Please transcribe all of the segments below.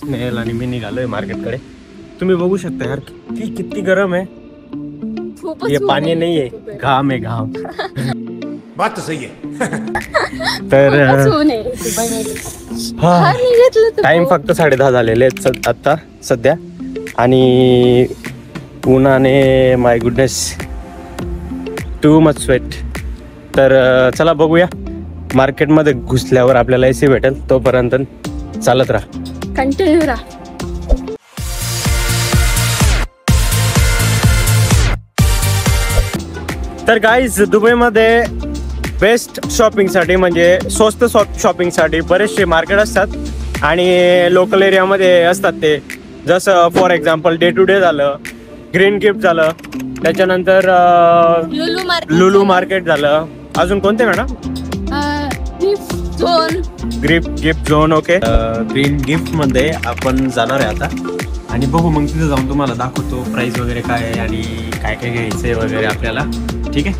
स्नेहल आणि मी निघालोय मार्केटकडे. तुम्ही बघू शकता यार किती गरम आहे. ये पाणी नाही आहे, घाम आहे, घाम. बात तो सही है. तर टाइम फक्त 10:30 झालेले आहेत आता सध्या. आणि उन्हाने माय गुडनेस टू मच स्वेट. तर चला बघूया मार्केटमध्ये घुसल्यावर आपल्याला एसी भेटेल. तोपर्यंत चालत राहा, कंटिन्यू राहा. तर गाईज दुबईमध्ये बेस्ट शॉपिंगसाठी म्हणजे स्वस्त शॉपिंगसाठी बरेचसे मार्केट असतात आणि लोकल एरियामध्ये असतात ते. जसं for example day to day झालं, ग्रीन गिफ्ट झालं, त्याच्यानंतर लुलू मार्केट झालं. अजून कोणते madam? Gift zone. Okay, green gift मध्ये आपण जाणार आहे आता आणि बघू मग तिथे जाऊन तुम्हाला दाखवतो प्राइस वगैरे काय आहे आणि काय काय घ्यायचंय वगैरे आपल्याला. ठीक आहे,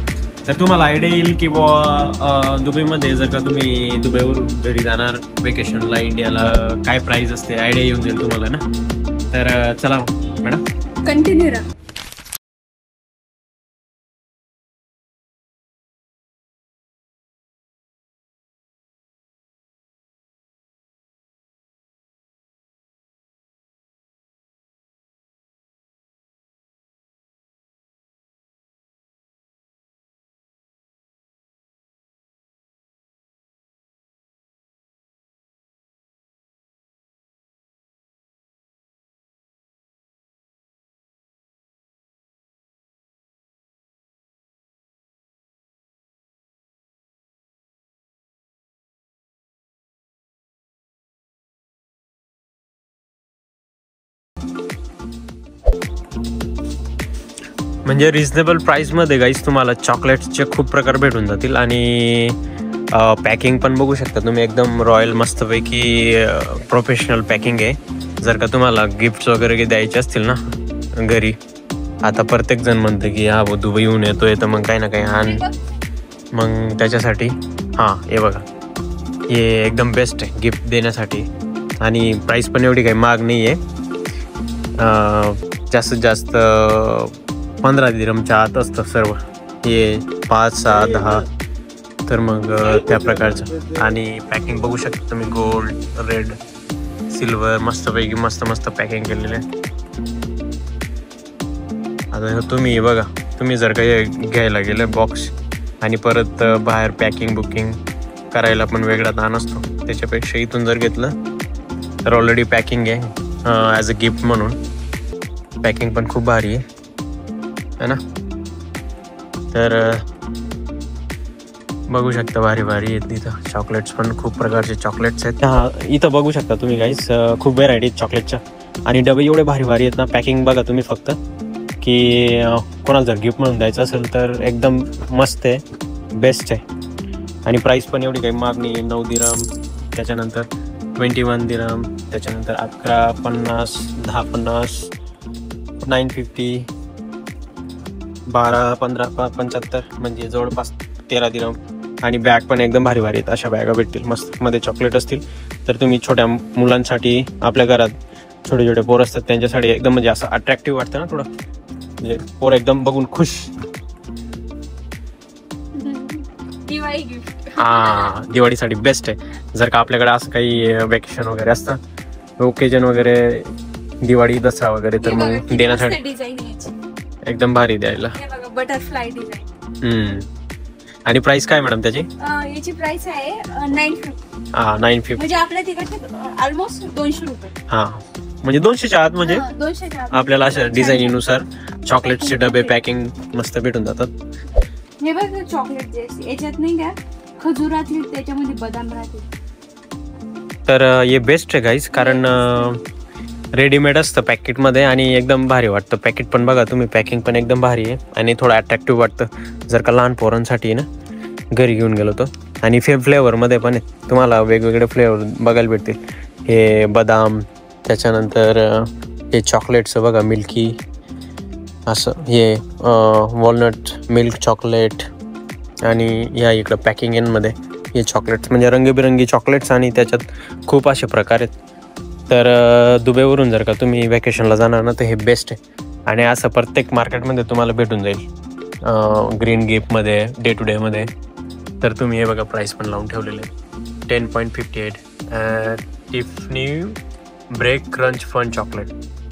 तर तुम्हाला आयडिया येईल की बुवा दुबईमध्ये जर का तुम्ही दुबईवरून घरी जाणार वेकेशनला इंडियाला काय प्राइस असते, आयडिया येऊन जाईल तुम्हाला ना. तर चला मॅडम कंटिन्यू राहा. म्हणजे रिझनेबल प्राईसमध्ये गाईस तुम्हाला चॉकलेट्सचे खूप प्रकार भेटून जातील आणि पॅकिंग पण बघू शकता तुम्ही, एकदम रॉयल मस्तपैकी प्रोफेशनल पॅकिंग आहे. जर का तुम्हाला गिफ्ट्स वगैरे द्यायचे असतील ना घरी, आता प्रत्येक जण म्हणतं की हा दुबई येऊन येतोय तर मग काही ना काही आण, मग त्याच्यासाठी हां हे बघा हे एकदम बेस्ट आहे गिफ्ट देण्यासाठी. आणि प्राईस पण एवढी काही महाग नाही आहे, जास्तीत जास्त 15 दिरहमच्या आत असतं सर्व हे, 5, 6, 10. तर मग त्या प्रकारचं. आणि पॅकिंग बघू शकता तुम्ही, गोल्ड, रेड, सिल्वर मस्तपैकी मस्त पॅकिंग केलेलं आहे. आता तुम्ही बघा, तुम्ही जर का घ्यायला गेलं बॉक्स आणि परत बाहेर पॅकिंग बुकिंग करायला पण वेगळा ताण असतो, त्याच्यापेक्षा इथून जर घेतलं तर ऑलरेडी पॅकिंग आहे ॲज अ गिफ्ट म्हणून. पॅकिंग पण खूप भारी आहे ना. तर बघू शकता भारी आहेत इथं. चॉकलेट्स पण खूप प्रकारचे चॉकलेट्स आहेत. हा इथं बघू शकता तुम्ही गाईस, खूप व्हेरायटी आहेत चॉकलेटच्या. आणि डबे एवढे भारी आहेत ना. पॅकिंग बघा तुम्ही फक्त, की कोणाला जर गिफ्ट म्हणून द्यायचं असेल तर एकदम मस्त आहे, बेस्ट आहे. आणि प्राईस पण एवढी काही महाग नाही, 9 दिरहम, त्याच्यानंतर 21 दिरहम, त्याच्यानंतर 11.50, 10.50, 9.50, 12, 15, 75, म्हणजे जवळपास 13 दिरहम. आणि बॅग पण एकदम भारी आहेत. अशा बॅगा भेटतील मस्त, मध्ये चॉकलेट असतील. तर तुम्ही छोट्या मुलांसाठी, आपल्या घरात छोटे छोटे पोर असतात त्यांच्यासाठी एकदम म्हणजे असं अट्रॅक्टिव्ह वाटतं ना थोडं, म्हणजे पोर एकदम बघून खुश. हा दिवाळीसाठी बेस्ट आहे. जर का आपल्याकडे असं काही वेकेशन वगैरे असतं, ओकेजन वगैरे, दिवाळी, दसरा वगैरे, तर मग देण्यासाठी एकदम भारी द्यायला. Butterfly design. आणि प्राइस काय मॅडम त्याची? याची प्राइस आहे 950. हा 950, म्हणजे आपल्या तिकडे ऑलमोस्ट 200 रुपये. हा म्हणजे 200च्या आत. म्हणजे 200च्या आत आपल्याला अशा डिझाईनीनुसार चॉकलेटचे डबे पॅकिंग मस्त भेटून जातात. हे बघ चॉकलेट जे याच्यात नाही का खजुरातली, त्याच्यामध्ये बदाम राहते. तर हे बेस्ट आहे गाईज, कारण रेडीमेड असतं पॅकेटमध्ये आणि एकदम भारी वाटतं. पॅकेट पण बघा तुम्ही, पॅकिंग पण एकदम भारी आहे आणि थोडं अट्रॅक्टिव्ह वाटतं जर का लहान पोरांसाठी ना घरी घेऊन गेलो तो. आणि फ्लेवरमध्ये पण आहे, तुम्हाला वेगवेगळे फ्लेवर बघायला भेटतील. हे बदाम, त्याच्यानंतर हे चॉकलेटचं बघा मिल्की असं, हे वॉलनट मिल्क चॉकलेट. आणि या इकडं पॅकिंग इनमध्ये हे चॉकलेट्स म्हणजे रंगीबिरंगी चॉकलेट्स आणि त्याच्यात खूप असे प्रकार आहेत. तर दुबईवरून जर का तुम्ही वॅकेशनला जाणार ना तर हे बेस्ट आहे. आणि असं प्रत्येक मार्केटमध्ये तुम्हाला भेटून जाईल, ग्रीन गिफ्टमध्ये, डे टू डेमध्ये. तर तुम्ही हे बघा प्राईस पण लावून ठेवलेले 10.58 Tiffany break crunch fun chocolate.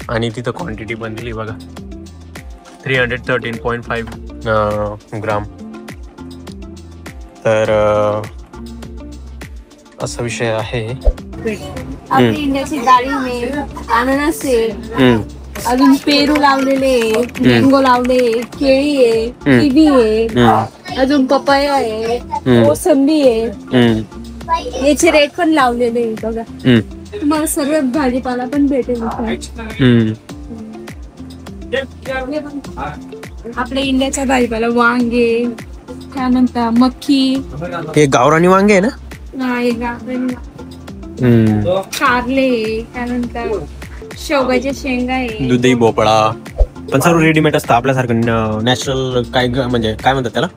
आणि तिथं क्वांटिटी पण दिली बघा 313.5 ग्राम. तर असा विषय आहे. आपली इंडियाची डाळिंब आहे, अननस आहे, अजून पेरू लावलेले, मँगो लावले, केळी आहे, किवी आहे, अजून पपया आहे, मोसंबी आहे. याचे रेट पण लावलेले आहे बघा. तुम्हाला सर्व भाजीपाला पण भेटेल. आपल्या इंडियाचा भाजीपाला वांगे, त्यानंतर मक्की, हे गावरानी वांगे आहे ना, कारले, त्यानंतर शेवगाच्या शेंगा आहे, दुधी भोपळा. पण सर्व रेडीमेड असतं आपल्यासारखं नॅचरल. काय म्हणजे काय म्हणतात त्याला,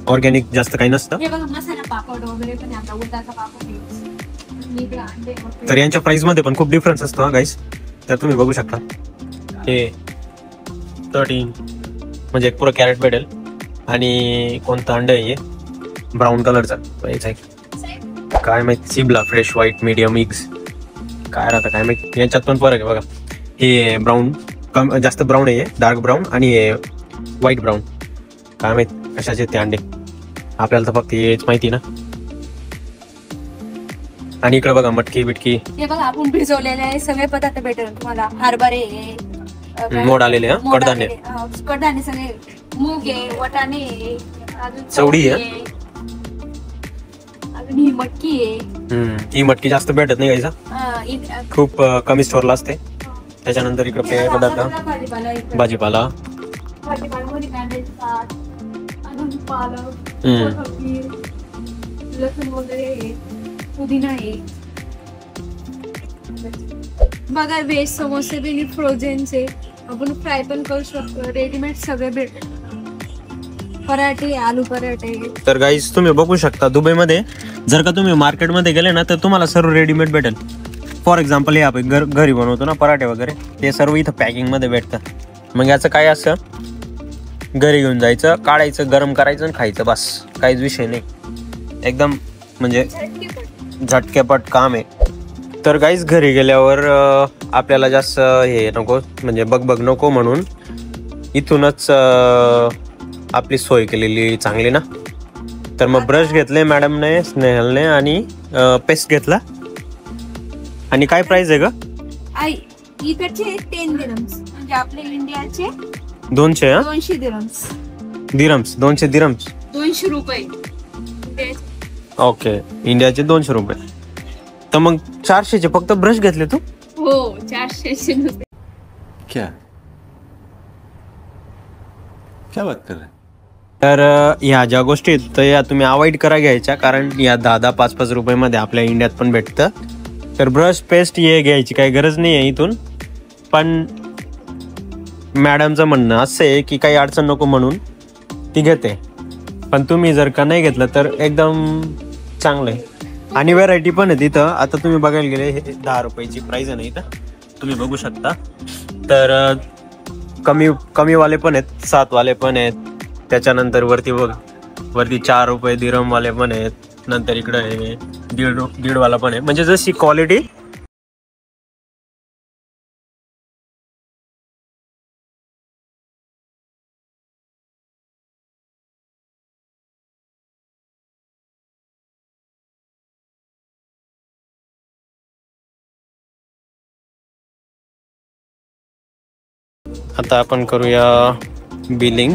ऑर्गॅनिक जास्त काही नसतं. हे बघा मसाला पापड वगैरे पण आता उडदाचा पापड आहे. तर यांच्या प्राइस मध्ये पण खूप डिफरन्स असतो गाईस. तर तुम्ही बघू शकता हे 13 म्हणजे एक पुरं कॅरेट भेटेल. आणि कोणतं अंड आहे, ब्राऊन कलरचा काय माहिती, सिबला फ्रेश व्हाईट मीडियम मिक्स काय राहतं काय माहिती. यांच्यात पण फरक आहे बघा. हे ब्राऊन जास्त ब्राऊन आहे, डार्क ब्राऊन, आणि हे व्हाईट ब्राऊन. काय माहिती कशाचे ते अंडे, आपल्याला तर फक्त हेच माहिती ना. आणि इकडे बघा मटकी बिटकी, हे बघा आपण भिजवलेले सगळे पदार्थ भेटेल तुम्हाला. हरभरे, मोड आलेले, कडधान्य, कडधान्य सगळे, मूग आहे, वाटाणे आहे, अजून चवडी आहे, अजून ही मटकी आहे. ही मटकी जास्त भेटत नाही गाईचा, खूप कमी स्टोरला असते. त्याच्यानंतर इकडे पेय पदार्थ, भाजीपाला, भाजीपाल्यामध्ये कांद्याची पात, अजून पालक, कोथिंबीर, लसूण वगैरे, पुदिना आहे. बघा व्हेज समोसे बिनी फ्रोझनचे आपण फ्राय पण करू शकतो. रेडीमेड सगळे भेटतात, पराठे, आलू पराठे. तर गाईस तुम्ही बघू शकता दुबईमध्ये जर का तुम्ही मार्केटमध्ये गेले ना तर तुम्हाला सर्व रेडीमेड भेटेल. फॉर एक्झाम्पल हे आपण घरी बनवतो ना पराठे वगैरे, ते सर्व इथं पॅकिंगमध्ये भेटतं. मग याचं काय असं, घरी घेऊन जायचं, काढायचं, गरम करायचं आणि खायचं, बस. काहीच विषय नाही, एकदम म्हणजे झटकेपट काम आहे. तर गाईस घरी गेल्यावर आपल्याला जास्त हे नको, म्हणजे बघ नको, म्हणून इथूनच आपली सोय केलेली चांगली ना. तर मग ब्रश घेतले मॅडमने, स्नेहलने, आणि पेस्ट घेतला. आणि काय प्राइस आहे ग? इकडचे 10 दिरम्स, म्हणजे आपल्या इंडियाचे 200 दिरम्स. दिरम्स 200 दिरम्स 200 रुपये. ओके, इंडियाचे 200 रुपये. तर मग 400चे फक्त ब्रश घेतले तू? हो, 400 रुपये. क्या क्या बात कर रहे हैं? तर ह्या ज्या गोष्टी आहेत तर या तुम्ही अवॉइड करा घ्यायच्या, कारण या 10-10, 5-5 रुपयामध्ये आपल्या इंडियात पण भेटतं. तर ब्रश पेस्ट हे घ्यायची काही गरज नाही आहे इथून. पण मॅडमचं म्हणणं असं आहे की काही अडचण नको म्हणून ती घेते. पण तुम्ही जर का नाही घेतलं तर एकदम चांगलं आहे. आणि व्हरायटी पण आहे तिथं. आता तुम्ही बघायला गेले, हे 10 रुपयाची प्राईस आहे ना इथं, तुम्ही बघू शकता. तर कमीवाले पण आहेत, 7 वाले पण आहेत. त्याच्यानंतर वरती 4 रुपये दिरमवाले पण आहेत. नंतर इकडे आहे 1.5 वाला पण आहे. म्हणजे जशी क्वालिटी आता आपण करूया बिलिंग.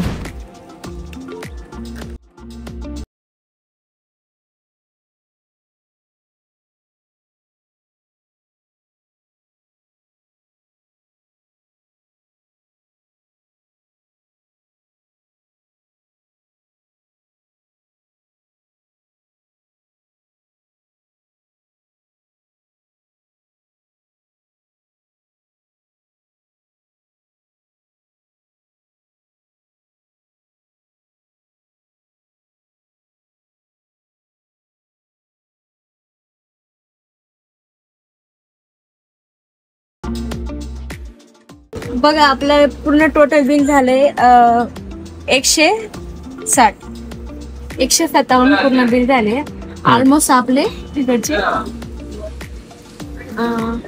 बघा आपलं पूर्ण टोटल बिल झालंय 157 पूर्ण बिल झाले. ऑलमोस्ट आपले तिकडचे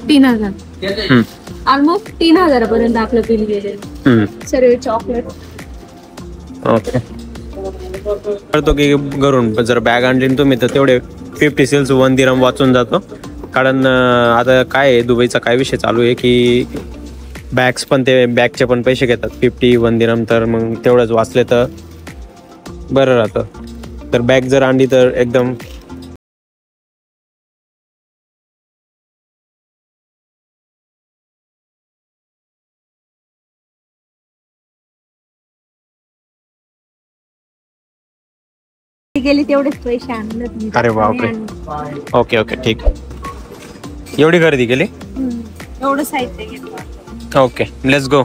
3000. ऑलमोस्ट 3000 पर्यंत आपलं बिल गेले सर्व चॉकलेट. ओके. कळतो की घरून जर बॅग आणली ना तुम्ही तर तेवढे 50 सेल्स 1 दिरहम वाचून जातो. कारण आता काय आहे, दुबईचा काय विषय चालू आहे की बॅग्स पण ते बॅगचे पण पैसे घेतात 51 दिरहम. तर मग तेवढंच वाचले तर बरं राहतं. तर बॅग जर आणली तर एकदम गेली तेवढेच पैसे आणले. अरे बापरे. ओके ओके ठीक. एवढी खरेदी केली. एवढं साहित्य घेतलं. Okay let's go.